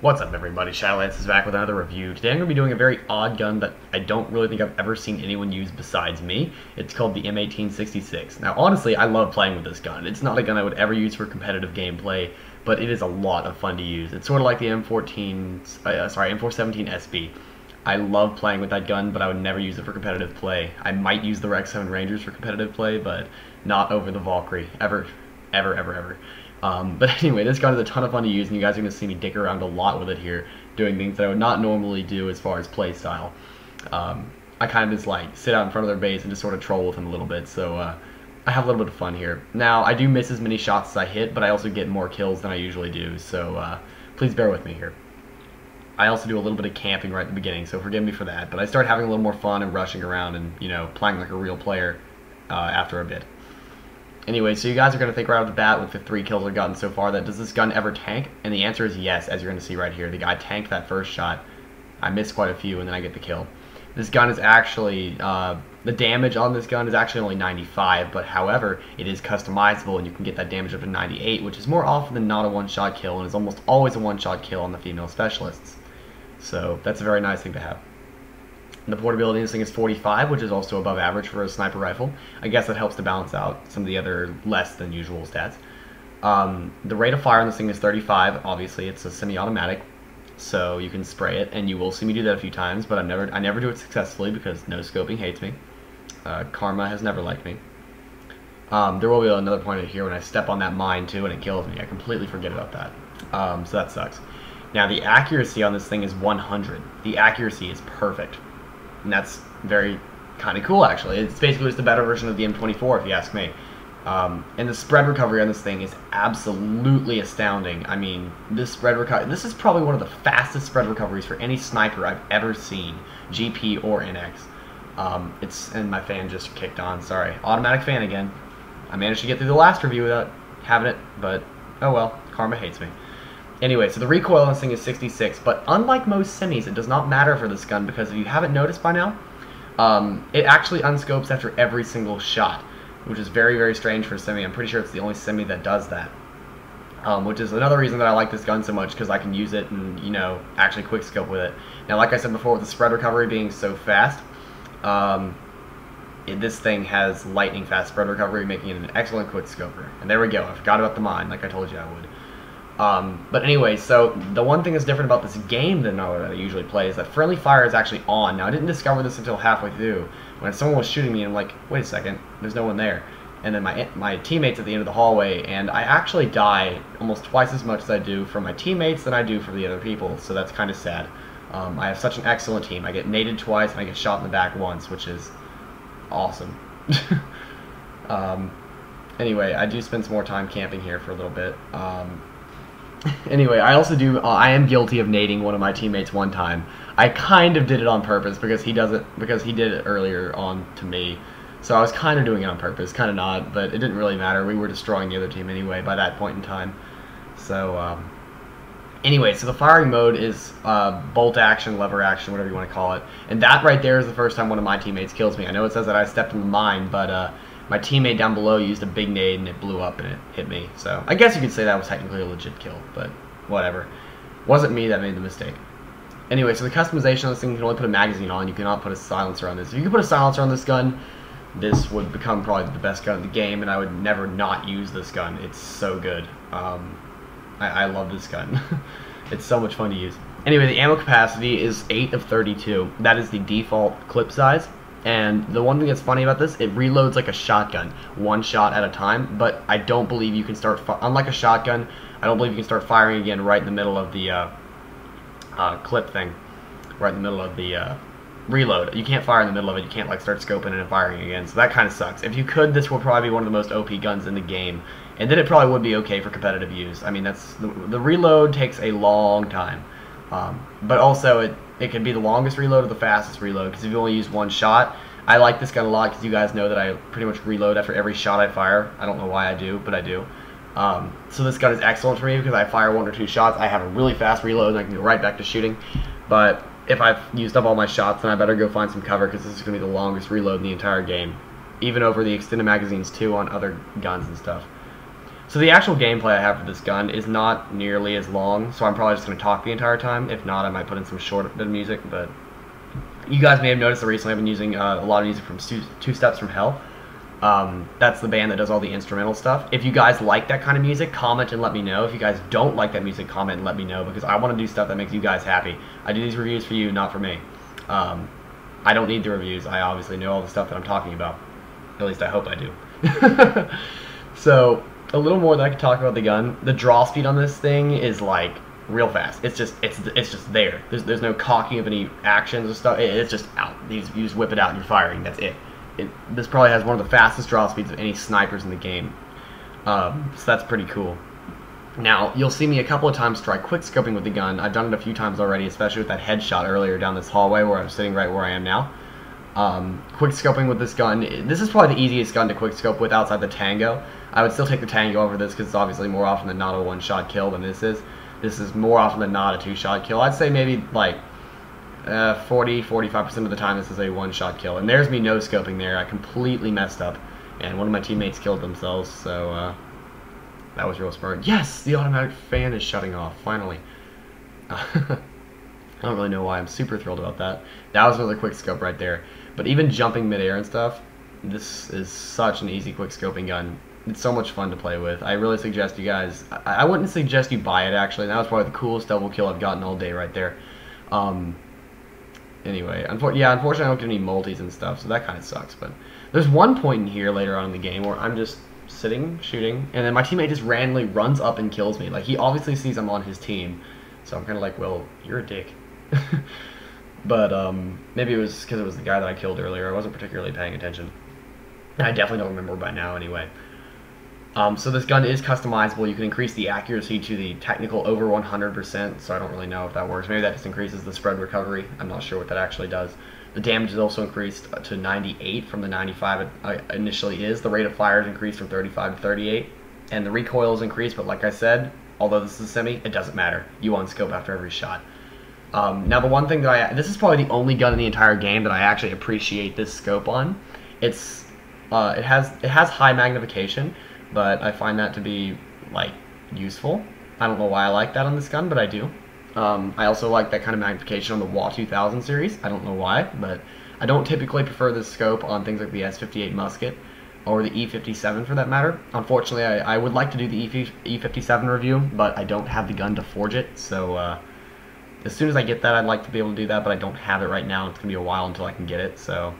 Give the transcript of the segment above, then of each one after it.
What's up, everybody? Shadolance is back with another review. Today I'm going to be doing a very odd gun that I don't really think I've ever seen anyone use besides me. It's called the M1866. Now, honestly, I love playing with this gun. It's not a gun I would ever use for competitive gameplay, but it is a lot of fun to use. It's sort of like the M417 SB. I love playing with that gun, but I would never use it for competitive play. I might use the Rec 7 Rangers for competitive play, but not over the Valkyrie. Ever. But anyway, this gun is a ton of fun to use, and you guys are going to see me dick around a lot with it here, doing things that I would not normally do as far as play style. I kind of just like sit out in front of their base and just sort of troll with them a little bit, so I have a little bit of fun here. Now, I do miss as many shots as I hit, but I also get more kills than I usually do, so please bear with me here. I also do a little bit of camping right at the beginning, so forgive me for that, but I start having a little more fun and rushing around and, you know, playing like a real player after a bit. Anyway, so you guys are going to think right off the bat with the 3 kills I've gotten so far that does this gun ever tank? And the answer is yes, as you're going to see right here. The guy tanked that first shot. I missed quite a few and then I get the kill. This gun is actually, the damage on this gun is actually only 95, but however, it is customizable and you can get that damage up to 98, which is more often than not a one-shot kill and is almost always a one-shot kill on the female specialists. So that's a very nice thing to have. The portability in this thing is 45, which is also above average for a sniper rifle. I guess that helps to balance out some of the other less than usual stats. The rate of fire on this thing is 35. Obviously, it's a semi-automatic, so you can spray it, and you will see me do that a few times, but I never do it successfully because no scoping hates me. Karma has never liked me. There will be another point here when I step on that mine too, and it kills me. I completely forget about that. So that sucks. Now, the accuracy on this thing is 100. The accuracy is perfect. And that's very kind of cool, actually. It's basically just a better version of the M24, if you ask me. And the spread recovery on this thing is absolutely astounding. I mean, this is probably one of the fastest spread recoveries for any sniper I've ever seen, GP or NX. And my fan just kicked on, sorry. Automatic fan again. I managed to get through the last review without having it, but oh well, karma hates me. Anyway, so the recoil on this thing is 66, but unlike most semis, it does not matter for this gun because if you haven't noticed by now, it actually unscopes after every single shot, which is very, very strange for a semi. I'm pretty sure it's the only semi that does that, which is another reason that I like this gun so much because I can use it and, you know, actually quick scope with it. Now, like I said before, with the spread recovery being so fast, this thing has lightning fast spread recovery, making it an excellent quick scoper. And there we go. I forgot about the mine, like I told you I would. But anyway, so the one thing that's different about this game than I usually play is that friendly fire is actually on. Now, I didn't discover this until halfway through when someone was shooting me and I'm like, wait a second, there's no one there. And then my teammates at the end of the hallway, and I actually die almost twice as much as I do from my teammates than I do from the other people, so that's kind of sad. I have such an excellent team. I get naded twice and I get shot in the back once, which is awesome. Anyway, I do spend some more time camping here for a little bit. Anyway, I also do, I am guilty of nading one of my teammates one time. I kind of did it on purpose because he did it earlier on to me. So I was kind of doing it on purpose, kind of not, but it didn't really matter. We were destroying the other team anyway by that point in time. So, anyway, so the firing mode is bolt action, lever action, whatever you want to call it. And that right there is the first time one of my teammates kills me. I know it says that I stepped in the mine, but my teammate down below used a big nade and it blew up and it hit me. So I guess you could say that was technically a legit kill, but whatever. Wasn't me that made the mistake. Anyway, so the customization of this thing, you can only put a magazine on. You cannot put a silencer on this. If you could put a silencer on this gun, this would become probably the best gun in the game, and I would never not use this gun. It's so good. I love this gun. It's so much fun to use. Anyway, the ammo capacity is 8 of 32. That is the default clip size. And the one thing that's funny about this, it reloads like a shotgun, one shot at a time, but I don't believe you can start, unlike a shotgun, I don't believe you can start firing again right in the middle of the clip thing, right in the middle of the reload. You can't fire in the middle of it, you can't like start scoping and firing again, so that kind of sucks. If you could, this would probably be one of the most OP guns in the game, and then it probably would be okay for competitive use. I mean, that's the reload takes a long time, but also it can be the longest reload or the fastest reload, because if you only use one shot, I like this gun a lot because you guys know that I pretty much reload after every shot I fire. I don't know why I do, but I do. So this gun is excellent for me because I fire 1 or 2 shots, I have a really fast reload and I can go right back to shooting. But if I've used up all my shots, then I better go find some cover because this is going to be the longest reload in the entire game, even over the extended magazines too on other guns and stuff. So the actual gameplay I have for this gun is not nearly as long, so I'm probably just going to talk the entire time. If not, I might put in some short bit of music, but you guys may have noticed that recently I've been using a lot of music from Two Steps from Hell. That's the band that does all the instrumental stuff. If you guys like that kind of music, comment and let me know. If you guys don't like that music, comment and let me know, because I want to do stuff that makes you guys happy. I do these reviews for you, not for me. I don't need the reviews. I obviously know all the stuff that I'm talking about. At least I hope I do. So, a little more that I can talk about the gun. The draw speed on this thing is like real fast. It's just there. There's no cocking of any actions or stuff. It's just out. You just whip it out and you're firing. That's it. This probably has one of the fastest draw speeds of any snipers in the game. So that's pretty cool. Now, you'll see me a couple of times try quick scoping with the gun. I've done it a few times already, especially with that headshot earlier down this hallway where I'm sitting right where I am now. Quick scoping with this gun, this is probably the easiest gun to quick scope with outside the Tango. I would still take the Tango over this because it's obviously more often than not a one-shot kill than this is. This is more often than not a two-shot kill. I'd say maybe like 40-45% of the time this is a one-shot kill. And there's me no-scoping there. I completely messed up. And one of my teammates killed themselves, so that was real smart. Yes! The automatic fan is shutting off, finally. I don't really know why. I'm super thrilled about that. That was another quick scope right there. But even jumping midair and stuff, this is such an easy quick scoping gun. It's so much fun to play with. I really suggest you guys... I wouldn't suggest you buy it, actually. That was probably the coolest double kill I've gotten all day right there. Anyway, unfortunately I don't get any multis and stuff, so that kind of sucks. But there's one point in here later on in the game where I'm just sitting, shooting, and then my teammate just randomly runs up and kills me. Like, he obviously sees I'm on his team, so I'm kind of like, well, you're a dick. But maybe it was because it was the guy that I killed earlier. I wasn't particularly paying attention. I definitely don't remember by now anyway. So this gun is customizable. You can increase the accuracy to the technical over 100%, so I don't really know if that works. Maybe that just increases the spread recovery. I'm not sure what that actually does. The damage is also increased to 98 from the 95 it initially is. The rate of fire is increased from 35 to 38. And the recoil is increased, but like I said, although this is a semi, it doesn't matter. You unscope after every shot. Now the one thing that this is probably the only gun in the entire game that I actually appreciate this scope on. It has high magnification, but I find that to be, like, useful. I don't know why I like that on this gun, but I do. I also like that kind of magnification on the WA 2000 series. I don't know why, but I don't typically prefer this scope on things like the S58 musket or the E57 for that matter. Unfortunately, I would like to do the E57 review, but I don't have the gun to forge it, so as soon as I get that, I'd like to be able to do that, but I don't have it right now. It's going to be a while until I can get it, so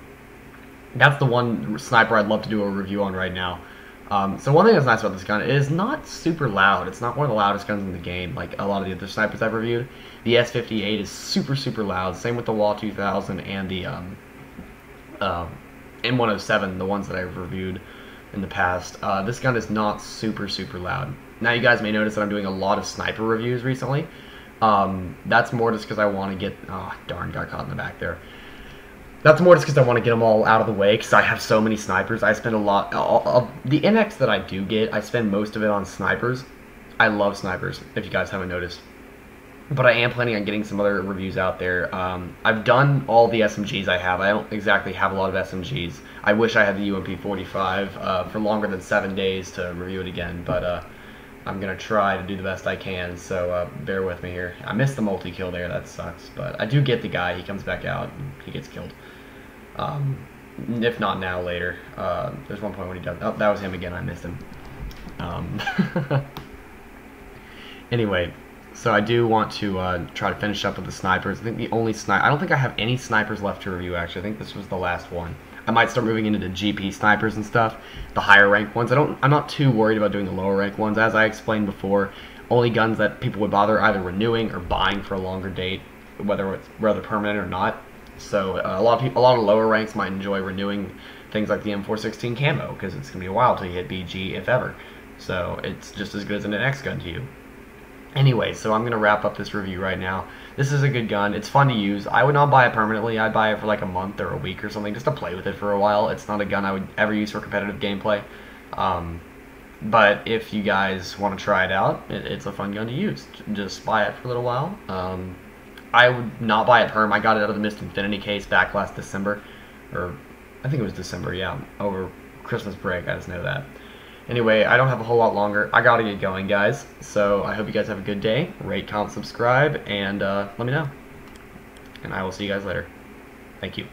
that's the one sniper I'd love to do a review on right now. So one thing that's nice about this gun, it is not super loud. It's not one of the loudest guns in the game, like a lot of the other snipers I've reviewed. The S58 is super, super loud. Same with the WA 2000 and the M107, the ones that I've reviewed in the past. This gun is not super, super loud. Now you guys may notice that I'm doing a lot of sniper reviews recently. That's more just because I want to get... Oh, darn, got caught in the back there. That's more just because I want to get them all out of the way, because I have so many snipers. I spend a lot... the NX that I do get, I spend most of it on snipers. I love snipers, if you guys haven't noticed. But I am planning on getting some other reviews out there. I've done all the SMGs I have. I don't exactly have a lot of SMGs. I wish I had the UMP45 for longer than 7 days to review it again, but I'm going to try to do the best I can, so bear with me here. I missed the multi-kill there, that sucks, but I do get the guy. He comes back out and he gets killed. If not now, later. There's one point when he does... Oh, that was him again. I missed him. Anyway, so I do want to try to finish up with the snipers. I think the only I don't think I have any snipers left to review, actually. I think this was the last one. I might start moving into the GP snipers and stuff, the higher rank ones. I'm not too worried about doing the lower rank ones. As I explained before, only guns that people would bother either renewing or buying for a longer date, whether it's rather permanent or not. So a lot of lower ranks might enjoy renewing things like the M416 camo, because it's going to be a while till you hit BG, if ever. So it's just as good as an NX gun to you. Anyway, so I'm going to wrap up this review right now. This is a good gun. It's fun to use. I would not buy it permanently. I'd buy it for like a month or a week or something just to play with it for a while. It's not a gun I would ever use for competitive gameplay. But if you guys want to try it out, it's a fun gun to use. Just buy it for a little while. I would not buy it perm. I got it out of the Mist Infinity case back last December. Or, I think it was December, yeah. Over Christmas break, I just know that. Anyway, I don't have a whole lot longer. I gotta get going, guys. So I hope you guys have a good day. Rate, comment, subscribe, and let me know. And I will see you guys later. Thank you.